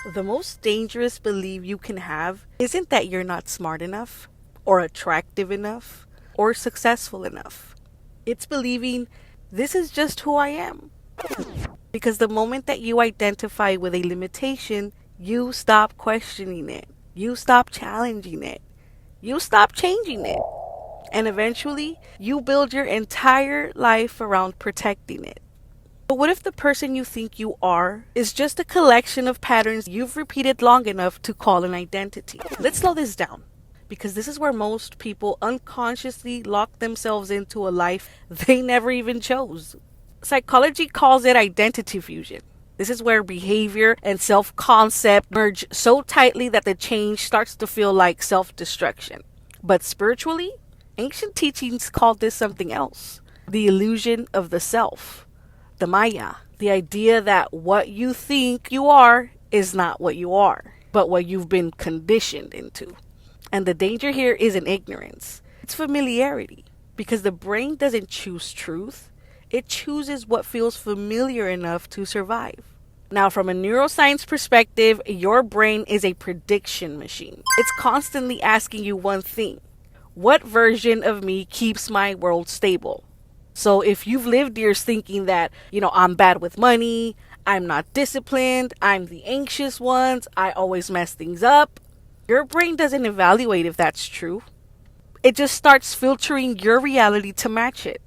The most dangerous belief you can have isn't that you're not smart enough, or attractive enough, or successful enough. It's believing this is just who I am. Because the moment that you identify with a limitation, you stop questioning it, you stop challenging it, you stop changing it, and eventually you build your entire life around protecting it. But what if the person you think you are is just a collection of patterns you've repeated long enough to call an identity? Let's slow this down, because this is where most people unconsciously lock themselves into a life they never even chose. Psychology calls it identity fusion. This is where behavior and self concept merge so tightly that the change starts to feel like self destruction. But spiritually, ancient teachings called this something else: the illusion of the self, the Maya, the idea that what you think you are is not what you are, but what you've been conditioned into. And the danger here isn't ignorance, it's familiarity. Because the brain doesn't choose truth, it chooses what feels familiar enough to survive. Now, from a neuroscience perspective, your brain is a prediction machine. It's constantly asking you one thing: what version of me keeps my world stable? So if you've lived years thinking that, I'm bad with money, I'm not disciplined, I'm the anxious ones, I always mess things up, your brain doesn't evaluate if that's true. It just starts filtering your reality to match it.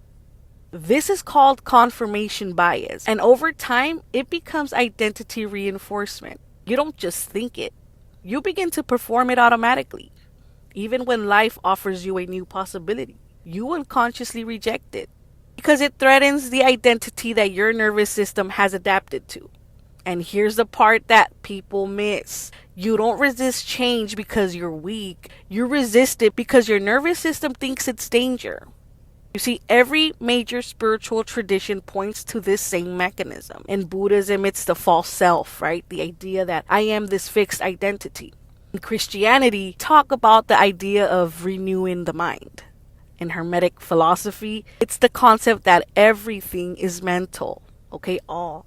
This is called confirmation bias, and over time, it becomes identity reinforcement. You don't just think it, you begin to perform it automatically. Even when life offers you a new possibility, you unconsciously reject it because it threatens the identity that your nervous system has adapted to. And here's the part that people miss: you don't resist change because you're weak, you resist it because your nervous system thinks it's danger. You see, every major spiritual tradition points to this same mechanism. In Buddhism, it's the false self, right? The idea that I am this fixed identity. In Christianity, talk about the idea of renewing the mind. In Hermetic philosophy, it's the concept that everything is mental. Okay,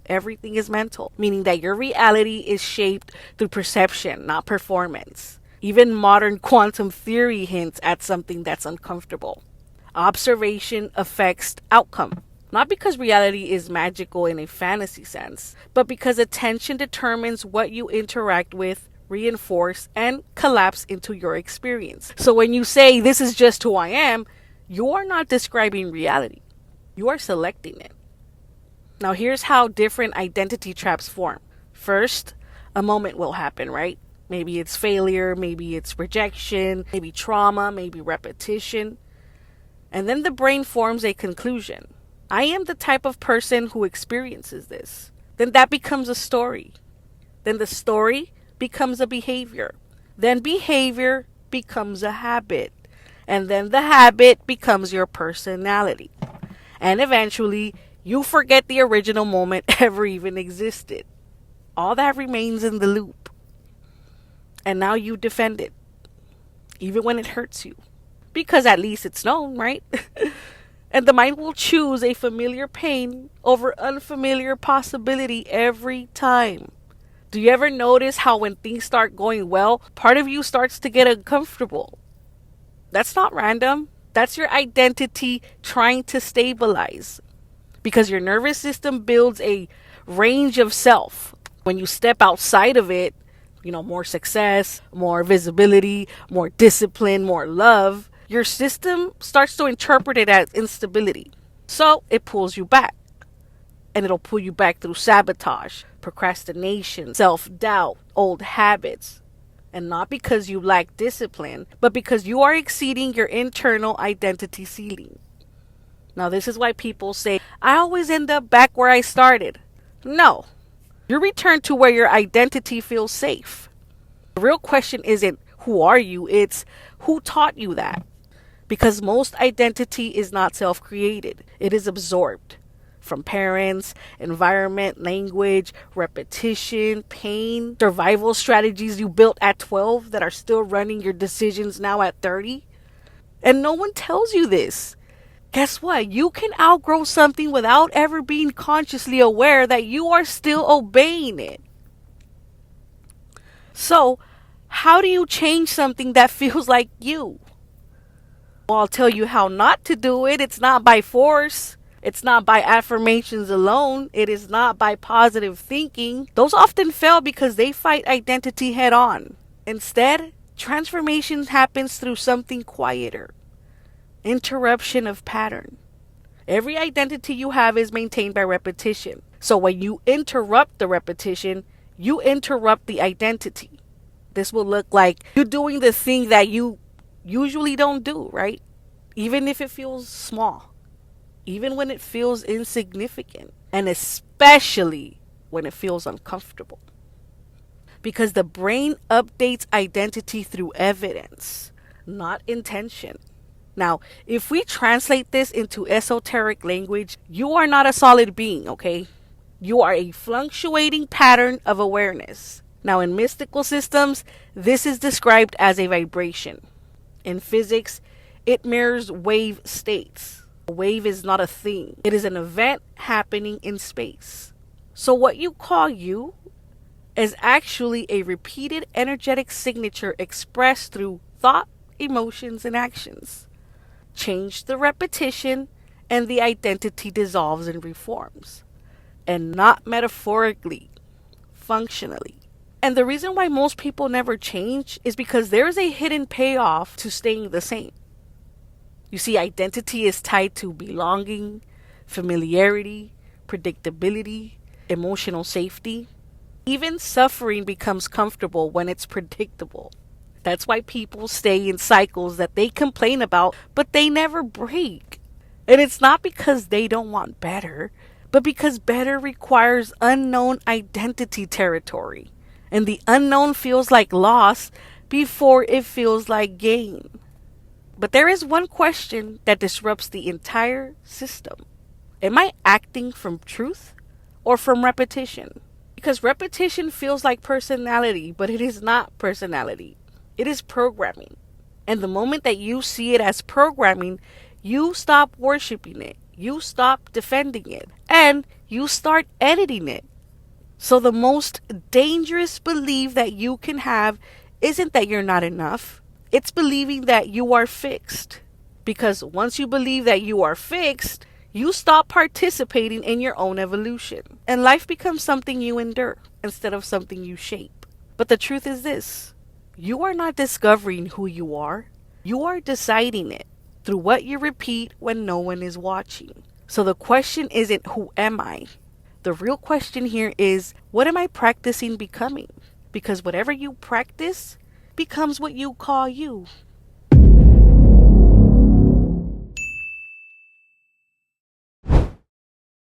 everything is mental, meaning that your reality is shaped through perception, not performance. Even modern quantum theory hints at something that's uncomfortable. Observation affects outcome. Not because reality is magical in a fantasy sense, but because attention determines what you interact with, reinforce, and collapse into your experience. So when you say, this is just who I am, you are not describing reality. You are selecting it. Now here's how different identity traps form. First, a moment will happen, right? Maybe it's failure, maybe it's rejection, maybe trauma, maybe repetition. And then the brain forms a conclusion: I am the type of person who experiences this. Then that becomes a story. Then the story becomes a behavior. Then behavior becomes a habit. And then the habit becomes your personality. And eventually, you forget the original moment ever even existed. All that remains in the loop. And now you defend it, even when it hurts you. Because at least it's known, right? And the mind will choose a familiar pain over unfamiliar possibility every time. Do you ever notice how when things start going well, part of you starts to get uncomfortable? That's not random. That's your identity trying to stabilize. Because your nervous system builds a range of self. When you step outside of it, more success, more visibility, more discipline, more love, your system starts to interpret it as instability. So it pulls you back. And it'll pull you back through sabotage, procrastination, self-doubt, old habits. And not because you lack discipline, but because you are exceeding your internal identity ceiling. Now, this is why people say, I always end up back where I started. No. You return to where your identity feels safe. The real question isn't who are you, it's who taught you that. Because most identity is not self-created. It is absorbed from parents, environment, language, repetition, pain, survival strategies you built at 12 that are still running your decisions now at 30. And no one tells you this. Guess what? You can outgrow something without ever being consciously aware that you are still obeying it. So, how do you change something that feels like you? Well, I'll tell you how not to do it. It's not by force. It's not by affirmations alone. It is not by positive thinking. Those often fail because they fight identity head on. Instead, transformation happens through something quieter: interruption of pattern. Every identity you have is maintained by repetition. So when you interrupt the repetition, you interrupt the identity. This will look like you doing the thing that you usually don't do, right? Even if it feels small, even when it feels insignificant, and especially when it feels uncomfortable. Because the brain updates identity through evidence, not intention. Now, if we translate this into esoteric language, you are not a solid being, okay? You are a fluctuating pattern of awareness. Now, in mystical systems, this is described as a vibration. In physics, it mirrors wave states. A wave is not a thing, it is an event happening in space. So, what you call you is actually a repeated energetic signature expressed through thought, emotions, and actions. Change the repetition, and the identity dissolves and reforms. And not metaphorically, functionally. And the reason why most people never change is because there is a hidden payoff to staying the same. You see, identity is tied to belonging, familiarity, predictability, emotional safety. Even suffering becomes comfortable when it's predictable. That's why people stay in cycles that they complain about, but they never break. And it's not because they don't want better, but because better requires unknown identity territory. And the unknown feels like loss before it feels like gain. But there is one question that disrupts the entire system. Am I acting from truth or from repetition? Because repetition feels like personality, but it is not personality. It is programming. And the moment that you see it as programming, you stop worshiping it. You stop defending it. And you start editing it. So the most dangerous belief that you can have isn't that you're not enough. It's believing that you are fixed. Because once you believe that you are fixed, you stop participating in your own evolution. And life becomes something you endure instead of something you shape. But the truth is this: you are not discovering who you are. You are deciding it through what you repeat when no one is watching. So the question isn't who am I? The real question here is, what am I practicing becoming? Because whatever you practice becomes what you call you.